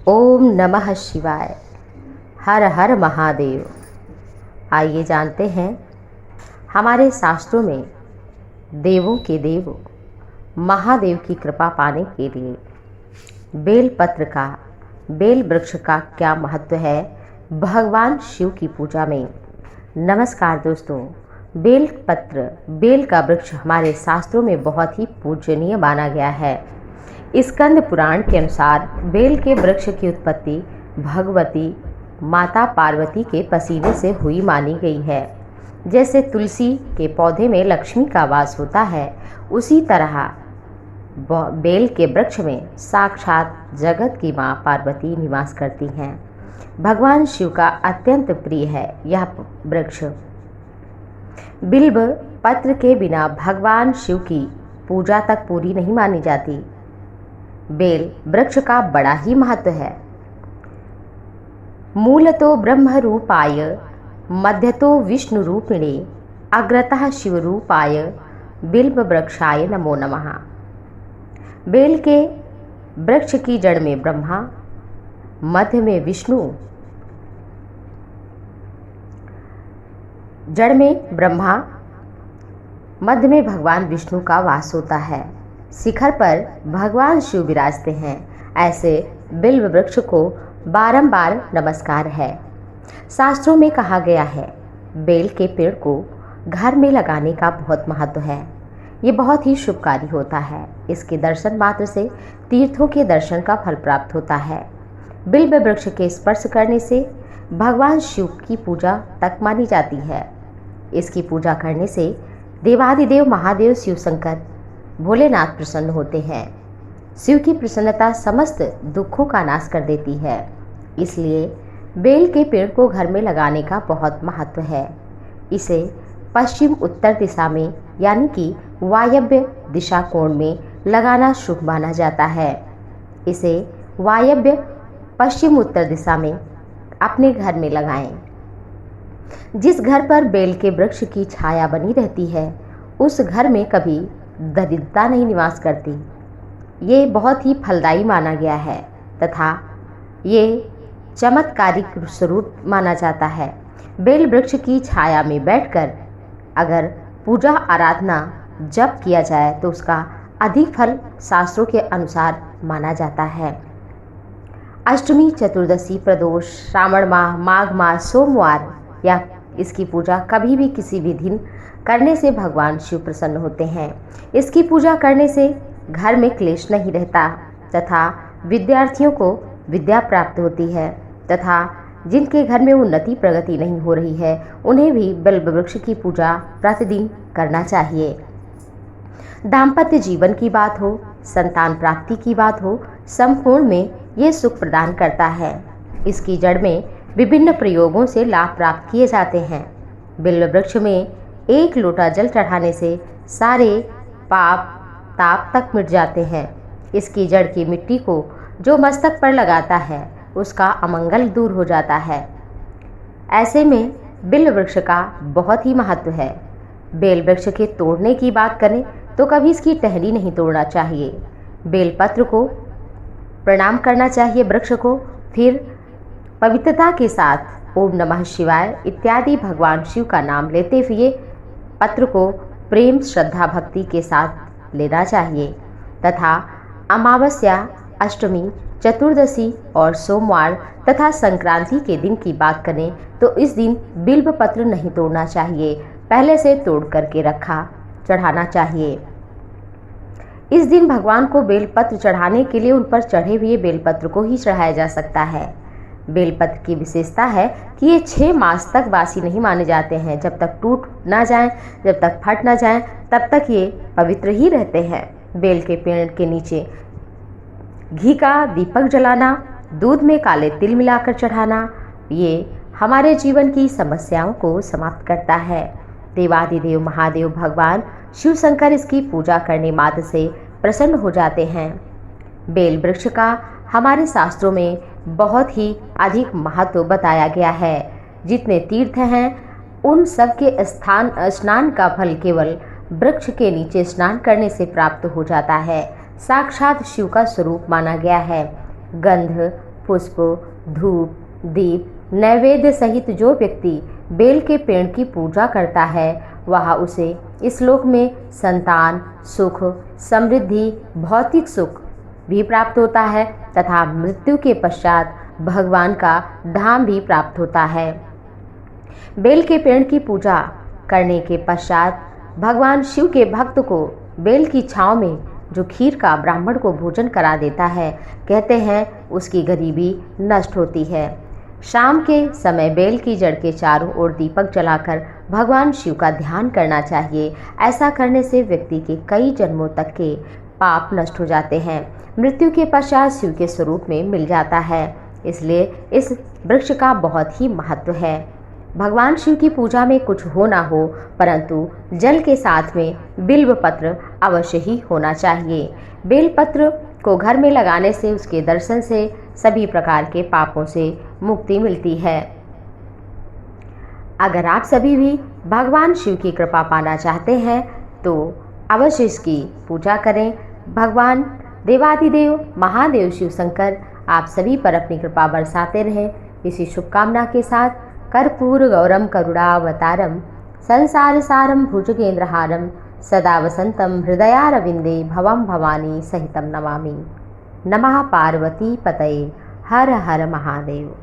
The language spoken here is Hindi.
ओम नमः शिवाय। हर हर महादेव। आइए जानते हैं हमारे शास्त्रों में देवों के देव महादेव की कृपा पाने के लिए बेल वृक्ष का क्या महत्व है भगवान शिव की पूजा में। नमस्कार दोस्तों, बेल का वृक्ष हमारे शास्त्रों में बहुत ही पूजनीय माना गया है। स्कंद पुराण के अनुसार बेल के वृक्ष की उत्पत्ति भगवती माता पार्वती के पसीने से हुई मानी गई है। जैसे तुलसी के पौधे में लक्ष्मी का वास होता है, उसी तरह बेल के वृक्ष में साक्षात जगत की माँ पार्वती निवास करती हैं। भगवान शिव का अत्यंत प्रिय है यह वृक्ष। बिल्व पत्र के बिना भगवान शिव की पूजा तक पूरी नहीं मानी जाती। बेल वृक्ष का बड़ा ही महत्व है। मूलतो ब्रह्म रूपाय, मध्यतो विष्णु रूपिणे, अग्रतः शिव रूपाय बिल्व वृक्षाय नमो नमः। बेल के वृक्ष की जड़ में ब्रह्मा, मध्य में विष्णु, जड़ में ब्रह्मा, मध्य में भगवान विष्णु का वास होता है। शिखर पर भगवान शिव विराजते हैं। ऐसे बिल्व वृक्ष को बारंबार नमस्कार है। शास्त्रों में कहा गया है बेल के पेड़ को घर में लगाने का बहुत महत्व है। ये बहुत ही शुभकारी होता है। इसके दर्शन मात्र से तीर्थों के दर्शन का फल प्राप्त होता है। बिल्व वृक्ष के स्पर्श करने से भगवान शिव की पूजा तक मानी जाती है। इसकी पूजा करने से देवादिदेव महादेव शिव शंकर भोलेनाथ प्रसन्न होते हैं। शिव की प्रसन्नता समस्त दुखों का नाश कर देती है। इसलिए बेल के पेड़ को घर में लगाने का बहुत महत्व है। इसे पश्चिम उत्तर दिशा में यानी कि वायव्य दिशा कोण में लगाना शुभ माना जाता है। इसे वायव्य पश्चिम उत्तर दिशा में अपने घर में लगाएं। जिस घर पर बेल के वृक्ष की छाया बनी रहती है, उस घर में कभी दरिद्रता नहीं निवास करती। ये बहुत ही फलदायी माना गया है तथा ये चमत्कारिक स्वरूप माना जाता है। बेल वृक्ष की छाया में बैठकर अगर पूजा आराधना जप किया जाए तो उसका अधिक फल शास्त्रों के अनुसार माना जाता है। अष्टमी, चतुर्दशी, प्रदोष, श्रावण माह, माघ मास, सोमवार या इसकी पूजा कभी भी किसी भी दिन करने से भगवान शिव प्रसन्न होते हैं। इसकी पूजा करने से घर में क्लेश नहीं रहता तथा विद्यार्थियों को विद्या प्राप्त होती है तथा जिनके घर में उन्नति प्रगति नहीं हो रही है उन्हें भी बिल्व वृक्ष की पूजा प्रतिदिन करना चाहिए। दाम्पत्य जीवन की बात हो, संतान प्राप्ति की बात हो, संपूर्ण में ये सुख प्रदान करता है। इसकी जड़ में विभिन्न प्रयोगों से लाभ प्राप्त किए जाते हैं। बिल्व वृक्ष में एक लोटा जल चढ़ाने से सारे पाप ताप तक मिट जाते हैं। इसकी जड़ की मिट्टी को जो मस्तक पर लगाता है उसका अमंगल दूर हो जाता है। ऐसे में बिल्व वृक्ष का बहुत ही महत्व है। बेल वृक्ष के तोड़ने की बात करें तो कभी इसकी टहनी नहीं तोड़ना चाहिए। बेल पत्र को प्रणाम करना चाहिए वृक्ष को, फिर पवित्रता के साथ ओम नमः शिवाय इत्यादि भगवान शिव का नाम लेते हुए पत्र को प्रेम श्रद्धा भक्ति के साथ लेना चाहिए तथा अमावस्या, अष्टमी, चतुर्दशी और सोमवार तथा संक्रांति के दिन की बात करें तो इस दिन बिल्व पत्र नहीं तोड़ना चाहिए, पहले से तोड़ करके रखा चढ़ाना चाहिए। इस दिन भगवान को बेलपत्र चढ़ाने के लिए उन पर चढ़े हुए बेलपत्र को ही चढ़ाया जा सकता है। बेलपत्र की विशेषता है कि ये 6 मास तक बासी नहीं माने जाते हैं। जब तक टूट ना जाएं, जब तक फट ना जाएं, तब तक ये पवित्र ही रहते हैं। बेल के पेड़ के नीचे घी का दीपक जलाना, दूध में काले तिल मिलाकर चढ़ाना, ये हमारे जीवन की समस्याओं को समाप्त करता है। देवादिदेव महादेव भगवान शिव शंकर इसकी पूजा करने मात्र से प्रसन्न हो जाते हैं। बेल वृक्ष का हमारे शास्त्रों में बहुत ही अधिक महत्व बताया गया है। जितने तीर्थ हैं उन सब के स्नान का फल केवल वृक्ष के नीचे स्नान करने से प्राप्त हो जाता है। साक्षात शिव का स्वरूप माना गया है। गंध, पुष्प, धूप, दीप, नैवेद्य सहित जो व्यक्ति बेल के पेड़ की पूजा करता है वह उसे इस लोक में संतान, सुख, समृद्धि, भौतिक सुख भी प्राप्त होता है तथा मृत्यु के पश्चात भगवान का धाम भी प्राप्त होता है। बेल के पेड़ की पूजा करने के पश्चात भगवान शिव के भक्त को बेल की छांव में जो खीर का ब्राह्मण को भोजन करा देता है, कहते हैं उसकी गरीबी नष्ट होती है। शाम के समय बेल की जड़ के चारों ओर दीपक जलाकर भगवान शिव का ध्यान करना चाहिए। ऐसा करने से व्यक्ति के कई जन्मों तक के पाप नष्ट हो जाते हैं, मृत्यु के पश्चात शिव के स्वरूप में मिल जाता है। इसलिए इस वृक्ष का बहुत ही महत्व है। भगवान शिव की पूजा में कुछ हो ना हो, परंतु जल के साथ में बिल्व पत्र अवश्य ही होना चाहिए। बेल पत्र को घर में लगाने से, उसके दर्शन से सभी प्रकार के पापों से मुक्ति मिलती है। अगर आप सभी भी भगवान शिव की कृपा पाना चाहते हैं तो अवश्य इसकी पूजा करें। भगवान देवादिदेव महादेव शिव शंकर आप सभी पर अपनी कृपा बरसाते रहें। इसी शुभकामना के साथ कर्पूर गौरम करुणावतारम संसार सारम भुजगेंद्रहारम सदा वसंतम हृदयारविंदे भवम भवानी सहितम नमामि। नमः पार्वती पतये। हर हर महादेव।